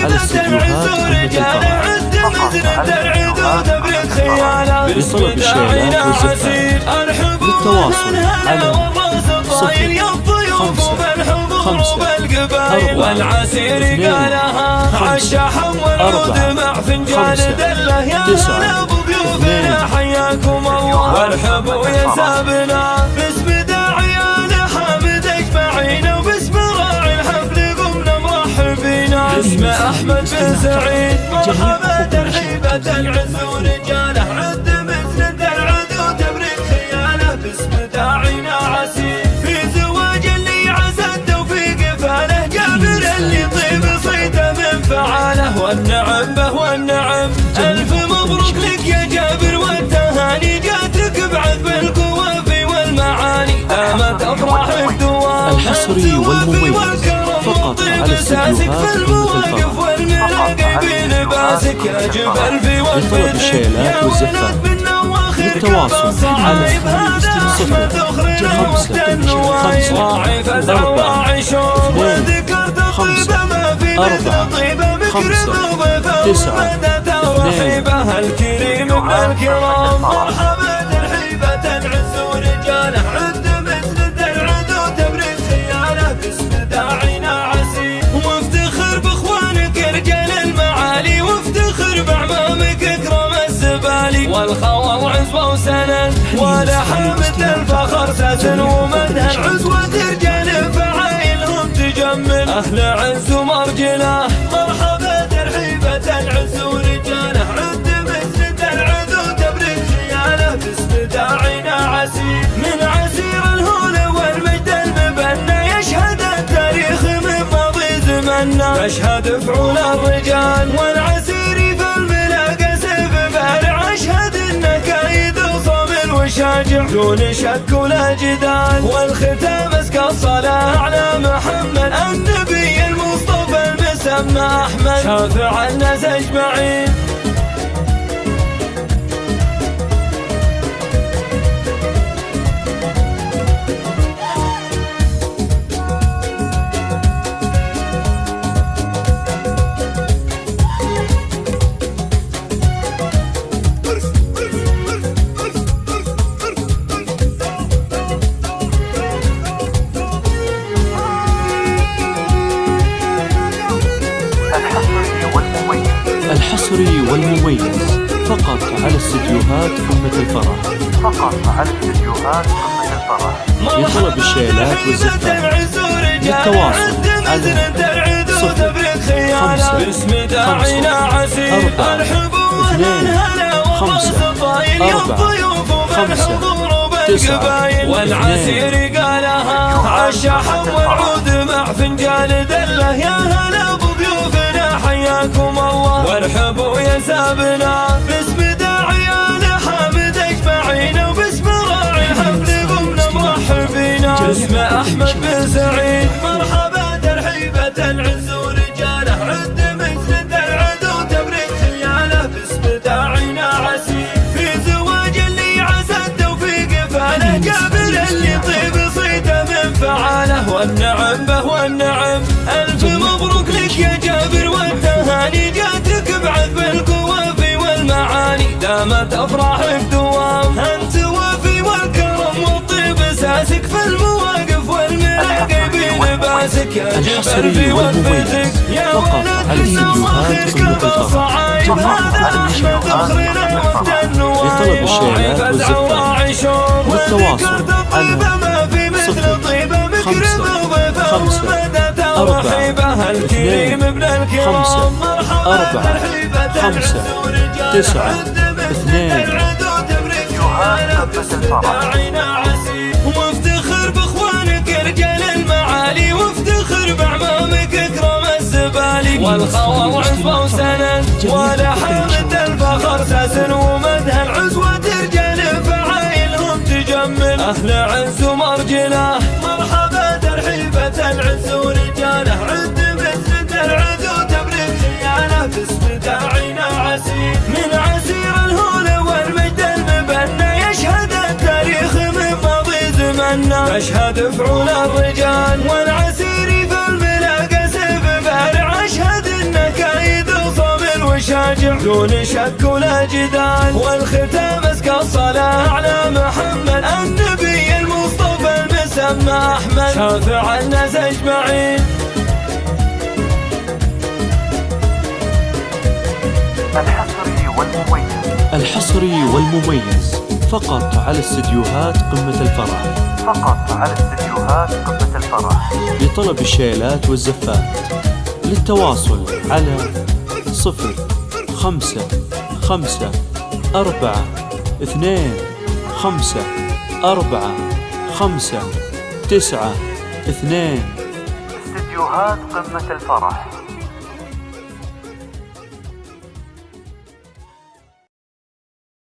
على استديوهات أمة الفرح لطلب الشيلات والزفات. للتواصل على 0 حياكم الله وارحبوا يا سابنا باسم داعيانا حامد اجمعين وباسم راعي الحفل قمنا مرحبين. باسم احمد بن سعيد مرحبا ترحيبة العز ورجاله عد مثل العدو تبرك خياله. باسم داعينا عسير في زواج اللي عسى التوفيق فاله جابر اللي طيب صيته من فعاله. والنعم به والنعم الف مبروك لك يا جابر والتهاني جاتك بعذب القوافي والمعاني دامت افراحك دوام. الحصري والمميز فقط على استديوهات أمة الفرح لطلب الشيلات والزفات. للتواصل على 0 5 الكريم ابن الكرام مرحبا ترحيبة العز ورجاله عد مثل العدو تبرك خياله. باسم داعينا عسير وافتخر باخوانك رجال المعالي وافتخر باعمامك اكرم الزبالي. والخوى وعزوه وسند ولا حامد الفخر ساسن ومنها العزوة رجال فعايلهم تجمل. اهل عز ومرجله مرحبا ترحيبة العز ورجاله عد مثل العدو تبرك خياله. باسم داعينا عسير من عسير الهول والمجد المبنى يشهد التاريخ من ماضي زمنا. يشهد فعول الرجال والعسير في الملاقى سيف بارع اشهد النكايد وصابر وشاجع دون شك ولا جدال. والختام اسكى الصلاة على محمد النبي المصطفى المسمى احمد شافع الناس اجمعين. الحصري والمميز فقط على استديوهات أمة الفرح. لطلب الشيلات والزفات. للتواصل على 0 5 والعسير قالها عالشحم والعود مع فنجان دله. يا هلا بضيوفنا حياكم الله وارحبوا يا سابنا باسم داعيانا حامد اجمعين وباسم راعي الحفل قمنا مرحبين. باسم احمد بن سعيد مرحبا ترحيبة العز ورجاله عد مثل العدو تبرك خياله. باسم داعينا عسير في زواج اللي عسى التوفيق فاله جابر اللي طيب صيته من فعاله. والنعم به والنعم الف مبروك لك يا جابر والتهاني جاتك بعذب القوافي والمعاني دامت افراحك دوام. انت وفي والكرم والطيب اساسك في المواقف والملاقي بلباسك يا جبل في وقفتك يا ولد السواخر كب الصعايب. هذا احمد فخرنا وفد لطلب الشيلات والزفات. للتواصل على 0 5 4 الكريم ابن الكرام مرحبا ترحيبة 5 9 2 داعينا عسير وافتخر باخوانك رجال المعالي وافتخر باعمامك اكرم الزبالي. والخوى وعزوه وسند ولا حامد الفخر ساسن ومنها العزوة رجال فعايلهم تجمل. اهل عز ومرجله مرحبا ترحيبة العز ورجاله عد مثل العدو تبرك خياله. باسم داعينا عسير من عسير الهول والمجد المبنى يشهد التاريخ من ماضي زمنا. يشهد فعول الرجال والعسير في الملاقى سيف بارع اشهد النكايد دون شك ولا جدال، والختام أزكى الصلاة على محمد النبي المصطفى المسمى أحمد شافع الناس أجمعين. الحصري والمميز فقط على استديوهات قمة الفرح. لطلب الشيلات والزفات. للتواصل على 055254559 استديوهات قمة الفرح.